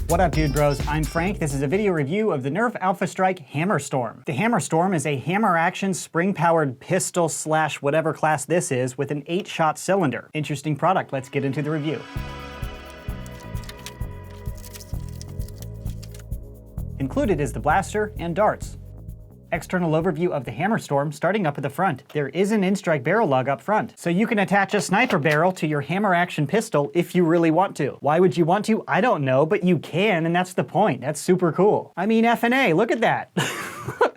What up, dude bros? I'm Frank. This is a video review of the Nerf Alpha Strike Hammerstorm. The Hammerstorm is a hammer action spring-powered pistol slash whatever class this is with an 8-shot cylinder. Interesting product. Let's get into the review. Included is the blaster and darts. External overview of the Hammerstorm, starting up at the front. There is an in-strike barrel lug up front, so you can attach a sniper barrel to your hammer action pistol if you really want to. Why would you want to? I don't know, but you can, and that's the point. That's super cool. I mean, F&A, look at that.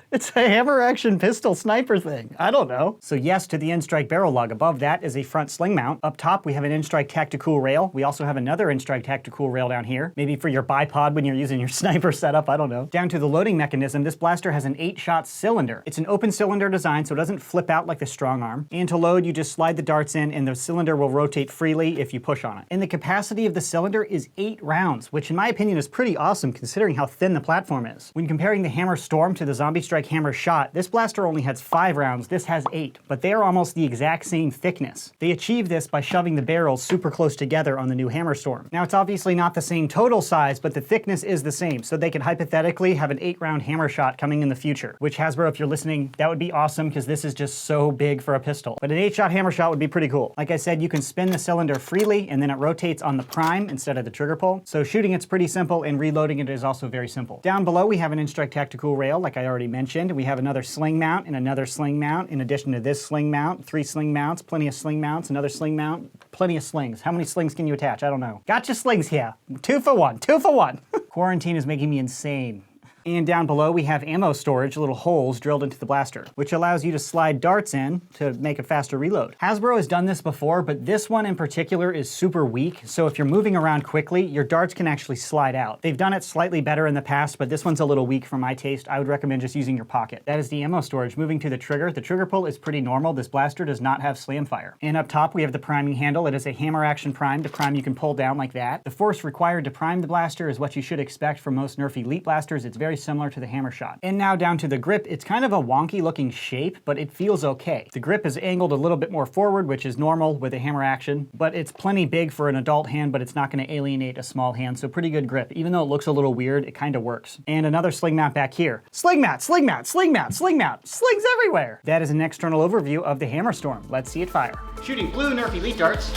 It's a hammer action pistol sniper thing. I don't know. So yes to the in-strike barrel lug. Above that is a front sling mount. Up top we have an in-strike tactical rail. We also have another in-strike tactical rail down here. Maybe for your bipod when you're using your sniper setup, I don't know. Down to the loading mechanism, this blaster has an 8-shot cylinder. It's an open cylinder design so it doesn't flip out like the strong arm. And to load you just slide the darts in and the cylinder will rotate freely if you push on it. And the capacity of the cylinder is 8 rounds, which in my opinion is pretty awesome considering how thin the platform is. When comparing the Hammerstorm to the Zombie Strike Hammer Shot, this blaster only has 5 rounds, this has 8, but they are almost the exact same thickness. They achieve this by shoving the barrels super close together on the new Hammerstorm. Now it's obviously not the same total size, but the thickness is the same, so they could hypothetically have an 8-round hammer shot coming in the future, which Hasbro, if you're listening, that would be awesome because this is just so big for a pistol. But an 8-shot hammer shot would be pretty cool. Like I said, you can spin the cylinder freely and then it rotates on the prime instead of the trigger pull. So shooting it's pretty simple and reloading it is also very simple. Down below we have an in-strike tactical rail, like I already mentioned. We have another sling mount and another sling mount. In addition to this sling mount, 3 sling mounts, plenty of sling mounts, another sling mount, plenty of slings. How many slings can you attach? I don't know. Gotcha slings here. 2 for 1, 2 for 1. Quarantine is making me insane. And down below we have ammo storage, little holes drilled into the blaster, which allows you to slide darts in to make a faster reload. Hasbro has done this before, but this one in particular is super weak, so if you're moving around quickly, your darts can actually slide out. They've done it slightly better in the past, but this one's a little weak for my taste. I would recommend just using your pocket. That is the ammo storage. Moving to the trigger pull is pretty normal. This blaster does not have slam fire. And up top we have the priming handle. It is a hammer action prime. To prime you can pull down like that. The force required to prime the blaster is what you should expect from most Nerf Elite blasters. It's very similar to the hammer shot. And now down to the grip. It's kind of a wonky looking shape, but it feels okay. The grip is angled a little bit more forward, which is normal with a hammer action, but it's plenty big for an adult hand, but it's not going to alienate a small hand, so pretty good grip. Even though it looks a little weird, it kind of works. And another sling mount back here. Sling mount, sling mount, sling mount, sling mount, slings everywhere! That is an external overview of the Hammerstorm. Let's see it fire. Shooting blue Nerf Elite darts.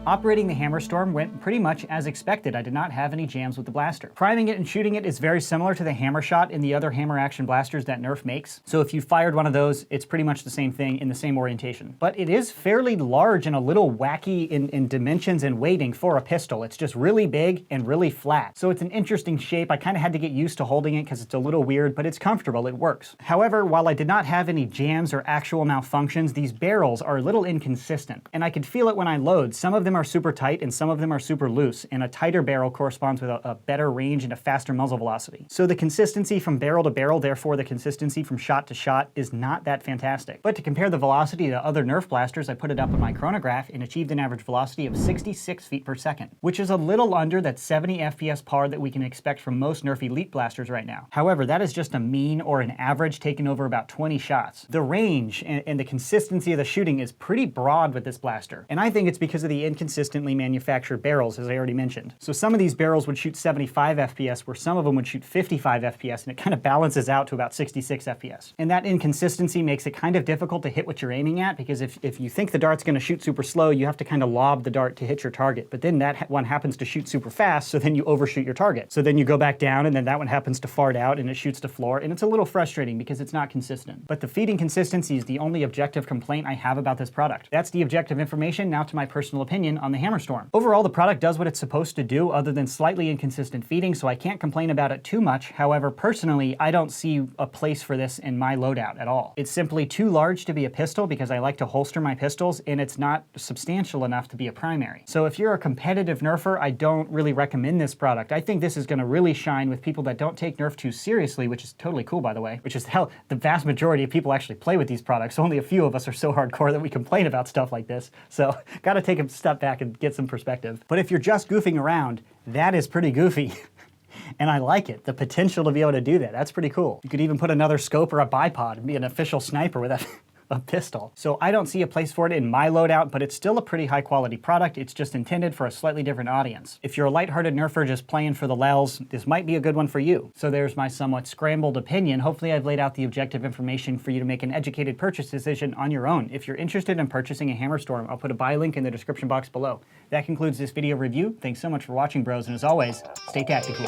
Operating the Hammerstorm went pretty much as expected. I did not have any jams with the blaster. Priming it and shooting it is very similar to the hammer shot in the other hammer action blasters that Nerf makes. So if you fired one of those, it's pretty much the same thing in the same orientation. But it is fairly large and a little wacky in dimensions and weighting for a pistol. It's just really big and really flat. So it's an interesting shape. I kind of had to get used to holding it because it's a little weird, but it's comfortable, it works. However, while I did not have any jams or actual malfunctions, these barrels are a little inconsistent. And I could feel it when I load. Some of them are super tight and some of them are super loose, and a tighter barrel corresponds with a better range and a faster muzzle velocity. So the consistency from barrel to barrel, therefore the consistency from shot to shot, is not that fantastic. But to compare the velocity to other Nerf blasters, I put it up on my chronograph and achieved an average velocity of 66 feet per second, which is a little under that 70 FPS par that we can expect from most Nerf Elite blasters right now. However, that is just a mean or an average taken over about 20 shots. The range and the consistency of the shooting is pretty broad with this blaster, and I think it's because of the inconsistently manufactured barrels, as I already mentioned. So some of these barrels would shoot 75 FPS, where some of them would shoot 55 FPS, and it kind of balances out to about 66 FPS. And that inconsistency makes it kind of difficult to hit what you're aiming at, because if you think the dart's going to shoot super slow, you have to kind of lob the dart to hit your target. But then that one happens to shoot super fast, so then you overshoot your target. So then you go back down, and then that one happens to fart out, and it shoots to floor, and it's a little frustrating because it's not consistent. But the feeding consistency is the only objective complaint I have about this product. That's the objective information. Now to my personal opinion. opinion on the Hammerstorm. Overall, the product does what it's supposed to do other than slightly inconsistent feeding, so I can't complain about it too much. However, personally, I don't see a place for this in my loadout at all. It's simply too large to be a pistol because I like to holster my pistols, and it's not substantial enough to be a primary. So if you're a competitive Nerfer, I don't really recommend this product. I think this is going to really shine with people that don't take Nerf too seriously, which is totally cool, by the way, which is how the vast majority of people actually play with these products. Only a few of us are so hardcore that we complain about stuff like this. So gotta take a step back and get some perspective. But if you're just goofing around, that is pretty goofy. And I like it. The potential to be able to do that. That's pretty cool. You could even put another scope or a bipod and be an official sniper with a pistol. So I don't see a place for it in my loadout, but it's still a pretty high quality product. It's just intended for a slightly different audience. If you're a lighthearted Nerfer just playing for the lels, this might be a good one for you. So there's my somewhat scrambled opinion. Hopefully I've laid out the objective information for you to make an educated purchase decision on your own. If you're interested in purchasing a Hammerstorm, I'll put a buy link in the description box below. That concludes this video review. Thanks so much for watching, bros, and as always, stay tactical.